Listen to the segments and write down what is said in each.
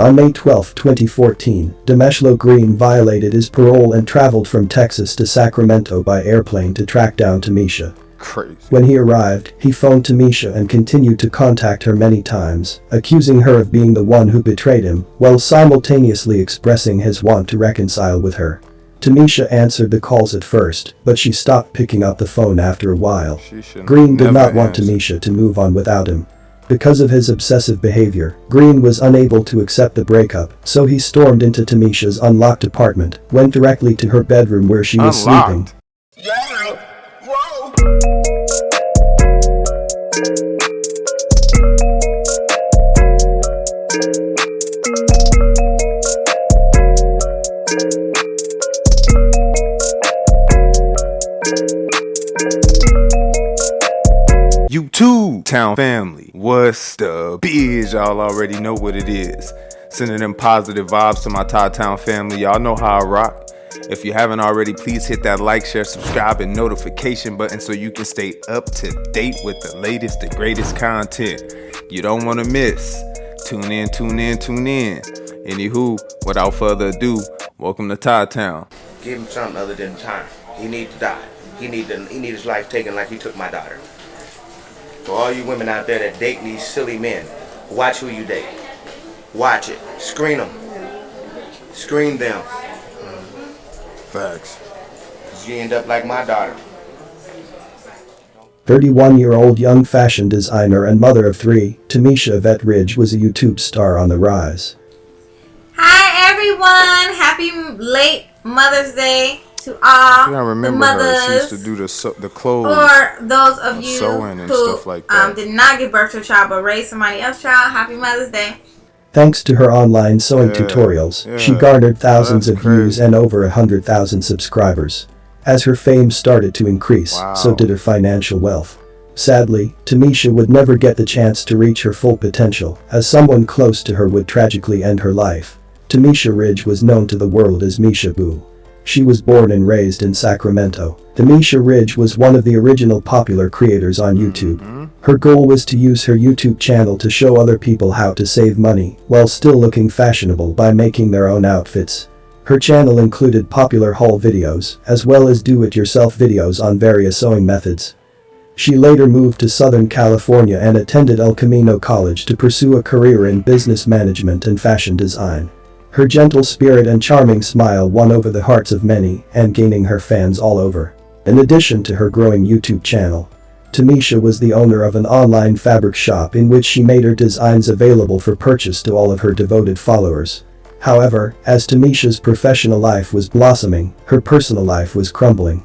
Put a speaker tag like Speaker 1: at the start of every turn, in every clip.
Speaker 1: On May 12, 2014, Demeshlo Green violated his parole and traveled from Texas to Sacramento by airplane to track down Tamisha.
Speaker 2: Crazy.
Speaker 1: When he arrived, he phoned Tamisha and continued to contact her many times, accusing her of being the one who betrayed him, while simultaneously expressing his want to reconcile with her. Tamisha answered the calls at first, but she stopped picking up the phone after a while. Green did not want Tamisha to move on without him. Because of his obsessive behavior, Green was unable to accept the breakup, so he stormed into Tamisha's unlocked apartment, went directly to her bedroom where she was sleeping.
Speaker 2: Yeah. Whoa. You too, Town family. What's the biz? Y'all already know what it is. Sending them positive vibes to my Todd-Town family. Y'all know how I rock. If you haven't already, please hit that like, share, subscribe, and notification button so you can stay up to date with the latest, the greatest content you don't want to miss. Tune in, tune in, tune in. Anywho, without further ado, welcome to Todd-Town.
Speaker 3: Give him something other than time. He need to die. He need his life taken like he took my daughter. For all you women out there that date these silly men, watch who you date. Watch it. Screen them. Screen them.
Speaker 2: Facts.
Speaker 3: Cause you end up like my daughter.
Speaker 1: 31-year-old young fashion designer and mother of three, Tamisha Yvette Ridge was a YouTube star on the rise.
Speaker 4: Hi everyone! Happy late Mother's Day to all
Speaker 2: I remember
Speaker 4: the mothers.
Speaker 2: her. She used to do the clothes.
Speaker 4: For those of you
Speaker 2: sewing and
Speaker 4: who
Speaker 2: stuff like that.
Speaker 4: did not give birth to a child but raised somebody else's child, happy Mother's Day.
Speaker 1: Thanks to her online sewing tutorials, she garnered thousands of views and over 100,000 subscribers. As her fame started to increase, so did her financial wealth. Sadly, Tamisha would never get the chance to reach her full potential, as someone close to her would tragically end her life. Tamisha Ridge was known to the world as Misha Boo. She was born and raised in Sacramento. Tamisha Ridge was one of the original popular creators on YouTube. Her goal was to use her YouTube channel to show other people how to save money while still looking fashionable by making their own outfits. Her channel included popular haul videos, as well as do-it-yourself videos on various sewing methods. She later moved to Southern California and attended El Camino College to pursue a career in business management and fashion design. Her gentle spirit and charming smile won over the hearts of many and gaining her fans all over. In addition to her growing YouTube channel, Tamisha was the owner of an online fabric shop in which she made her designs available for purchase to all of her devoted followers. However, as Tamisha's professional life was blossoming, her personal life was crumbling.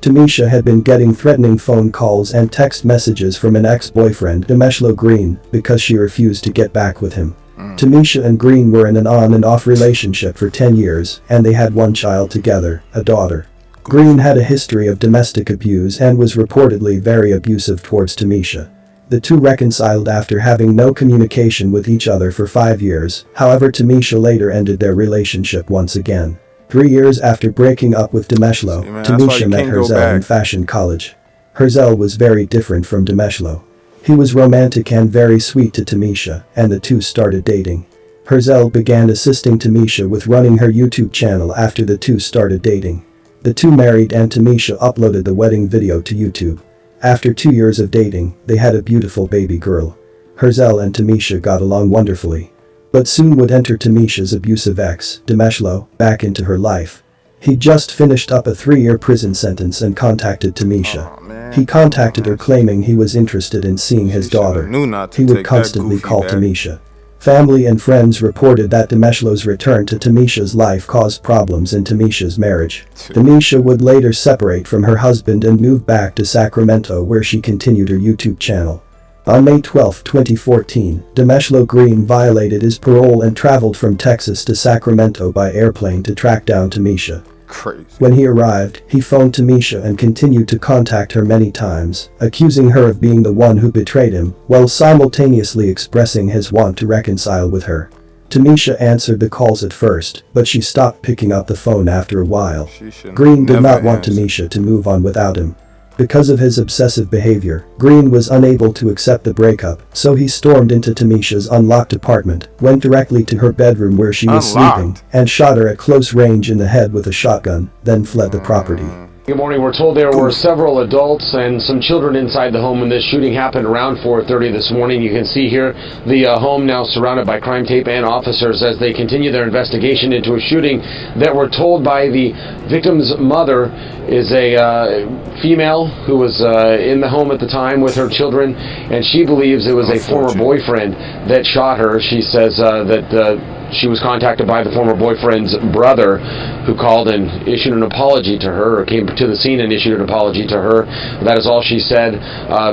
Speaker 1: Tamisha had been getting threatening phone calls and text messages from an ex-boyfriend, Demeshlo Green, because she refused to get back with him. Tamisha and Green were in an on and off relationship for 10 years, and they had one child together, a daughter. Green had a history of domestic abuse and was reportedly very abusive towards Tamisha. The two reconciled after having no communication with each other for 5 years, however Tamisha later ended their relationship once again. 3 years after breaking up with Demeshlo, Tamisha met Herzel in fashion college. Herzel was very different from Demeshlo. He was romantic and very sweet to Tamisha, and the two started dating. Herzel began assisting Tamisha with running her YouTube channel after the two started dating. The two married and Tamisha uploaded the wedding video to YouTube. After 2 years of dating, they had a beautiful baby girl. Herzel and Tamisha got along wonderfully. But soon would enter Tamisha's abusive ex, Demeshlo, back into her life. He just finished up a 3-year prison sentence and contacted Tamisha. He contacted her claiming he was interested in seeing his daughter. He would constantly call Tamisha. Family and friends reported that Demeshlo's return to Tamisha's life caused problems in Tamisha's marriage. Tamisha would later separate from her husband and move back to Sacramento, where she continued her YouTube channel. On May 12, 2014, Demeshlo Green violated his parole and traveled from Texas to Sacramento by airplane to track down Tamisha.
Speaker 2: Crazy.
Speaker 1: When he arrived, he phoned Tamisha and continued to contact her many times, accusing her of being the one who betrayed him, while simultaneously expressing his want to reconcile with her. Tamisha answered the calls at first, but she stopped picking up the phone after a while. Green did not want Tamisha to move on without him. Because of his obsessive behavior, Green was unable to accept the breakup, so he stormed into Tamisha's unlocked apartment, went directly to her bedroom where she was sleeping, and shot her at close range in the head with a shotgun, then fled the property.
Speaker 5: Good morning. We're told there were several adults and some children inside the home when this shooting happened around 4:30 this morning. You can see here the home now surrounded by crime tape and officers as they continue their investigation into a shooting that we're told by the victim's mother is a female who was in the home at the time with her children, and she believes it was a former boyfriend that shot her. She says that she was contacted by the former boyfriend's brother, who called and issued an apology to her, or came to the scene and issued an apology to her. That is all she said,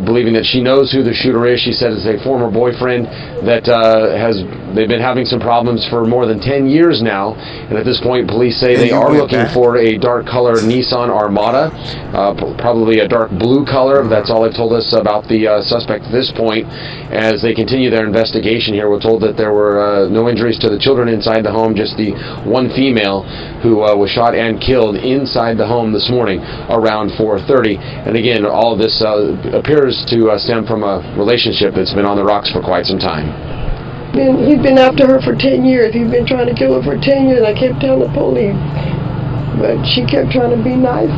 Speaker 5: believing that she knows who the shooter is. She said it's a former boyfriend that they've been having some problems for more than 10 years now, and at this point police say they are looking for a dark colored Nissan Armada, probably a dark blue color. That's all they've told us about the suspect at this point. As they continue their investigation here, we're told that there were no injuries to the children inside the home, just the one female who was shot and killed inside the home this morning around 4:30. And again, all of this appears to stem from a relationship that's been on the rocks for quite some time.
Speaker 6: He'd been after her for 10 years. He'd been trying to kill her for 10 years. I kept telling the police, but she kept trying to be nice.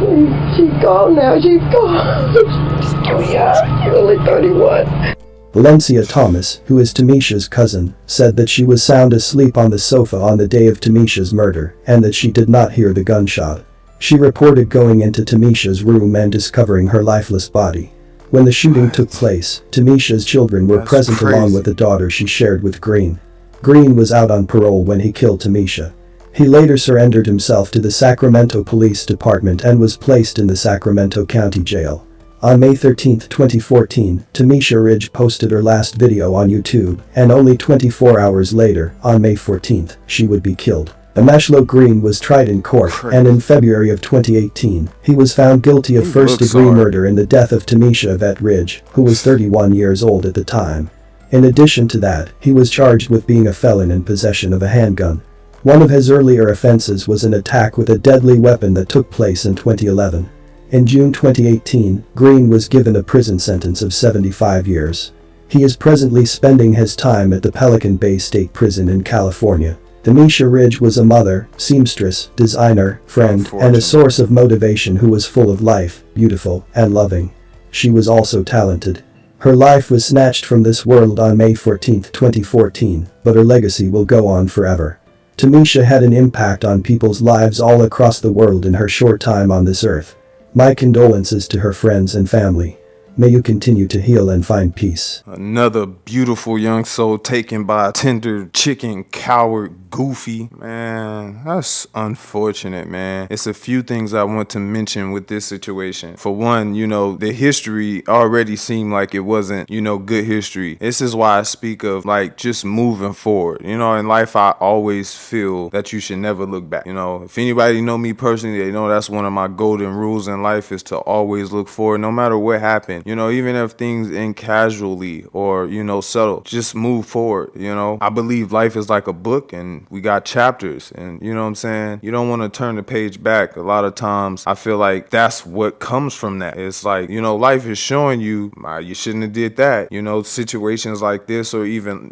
Speaker 6: She's gone now. She's gone. She's too young. She's only 31.
Speaker 1: Valencia Thomas, who is Tamisha's cousin, said that she was sound asleep on the sofa on the day of Tamisha's murder, and that she did not hear the gunshot. She reported going into Tamisha's room and discovering her lifeless body. When the shooting took place, Tamisha's children were present along with the daughter she shared with Green. Green was out on parole when he killed Tamisha. He later surrendered himself to the Sacramento Police Department and was placed in the Sacramento County Jail. On May 13, 2014, Tamisha Ridge posted her last video on YouTube, and only 24 hours later, on May 14, she would be killed. Amashlo Green was tried in court, and in February of 2018, he was found guilty of first-degree murder in the death of Tamisha Yvette Ridge, who was 31 years old at the time. In addition to that, he was charged with being a felon in possession of a handgun. One of his earlier offenses was an attack with a deadly weapon that took place in 2011. In June 2018, Green was given a prison sentence of 75 years. He is presently spending his time at the Pelican Bay State Prison in California. Tamisha Ridge was a mother, seamstress, designer, friend, and a source of motivation who was full of life, beautiful, and loving. She was also talented. Her life was snatched from this world on May 14, 2014, but her legacy will go on forever. Tamisha had an impact on people's lives all across the world in her short time on this earth. My condolences to her friends and family. May you continue to heal and find peace.
Speaker 2: Another beautiful young soul taken by a tender chicken coward Goofy. Man, that's unfortunate, man. It's a few things I want to mention with this situation. For one, the history already seemed like it wasn't, good history. This is why I speak of just moving forward. In life, I always feel that you should never look back. If anybody know me personally, they know that's one of my golden rules in life is to always look forward no matter what happened. Even if things end casually or, subtle, just move forward. I believe life is like a book and we got chapters and you know what I'm saying? You don't want to turn the page back. A lot of times I feel like that's what comes from that. It's like, life is showing you, you shouldn't have did that. Situations like this or even,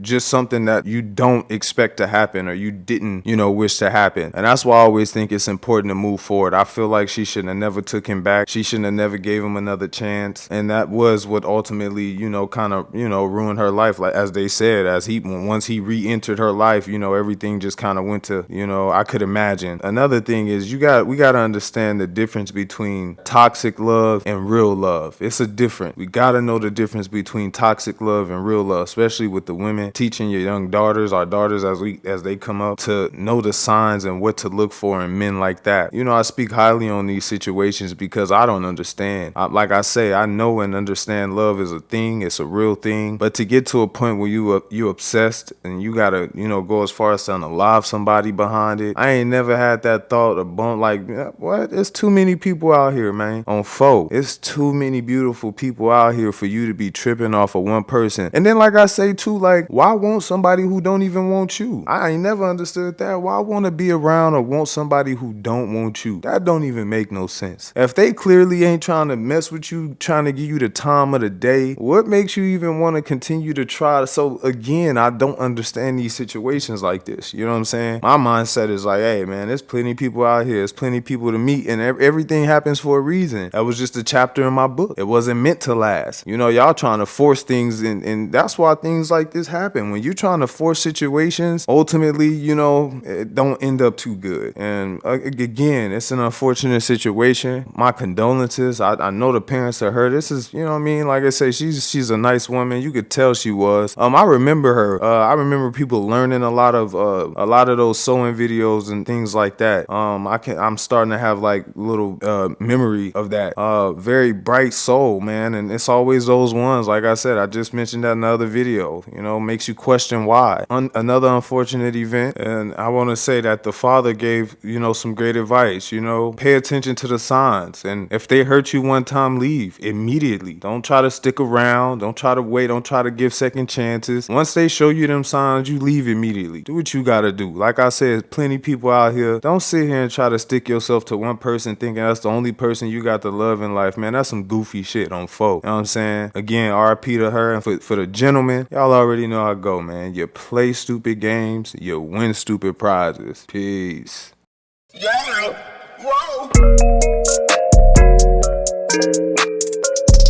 Speaker 2: just something that you don't expect to happen or you didn't, wish to happen. And that's why I always think it's important to move forward. I feel like she shouldn't have never took him back. She shouldn't have never gave him another chance. And that was what ultimately, kind of, ruined her life. Like, as they said, once he re-entered her life, everything just kind of went to, I could imagine. Another thing is we got to understand the difference between toxic love and real love. It's a difference. We got to know the difference between toxic love and real love, especially with the women, teaching your young daughters, our daughters as they come up, to know the signs and what to look for in men like that. I speak highly on these situations because I don't understand. Like I say, I know and understand love is a thing. It's a real thing. But to get to a point where you obsessed and you got to, go as far as to unalive somebody behind it. I ain't never had that thought of like, what? It's too many people out here, man. On foe. It's too many beautiful people out here for you to be tripping off of one person. And then like I say too, like, why want somebody who don't even want you? I ain't never understood that. Why want to be around or want somebody who don't want you? That don't even make no sense. If they clearly ain't trying to mess with you, trying to give you the time of the day, what makes you even want to continue to try? So again, I don't understand these situations like this. You know what I'm saying? My mindset is like, hey man, there's plenty of people out here. There's plenty of people to meet, and everything happens for a reason. That was just a chapter in my book. It wasn't meant to last. You know, y'all trying to force things, and that's why things like this happen. When you're trying to force situations, ultimately, you know, it don't end up too good. And again, it's an unfortunate situation. My condolences. I know the parents of her. This is, you know what I mean? Like I say, she's a nice woman. You could tell she was. I remember her. I remember people learning a lot of those sewing videos and things like that. I'm starting to have like little memory of that. Very bright soul, man, and it's always those ones. Like I said, I just mentioned that in the other video. You know, makes you question why. Another unfortunate event, and I want to say that the father gave, you know, some great advice. You know, pay attention to the signs, and if they hurt you one time, leave immediately. Don't try to stick around. Don't try to wait. Don't try to give second chances. Once they show you them signs, you leave immediately. Do what you gotta do. Like I said, plenty people out here. Don't sit here and try to stick yourself to one person thinking that's the only person you got to love in life, man. That's some goofy shit on folk. You know what I'm saying? Again, RP to her, and for the gentlemen, y'all already know how I go, man. You play stupid games, you win stupid prizes. Peace. Yeah. Whoa.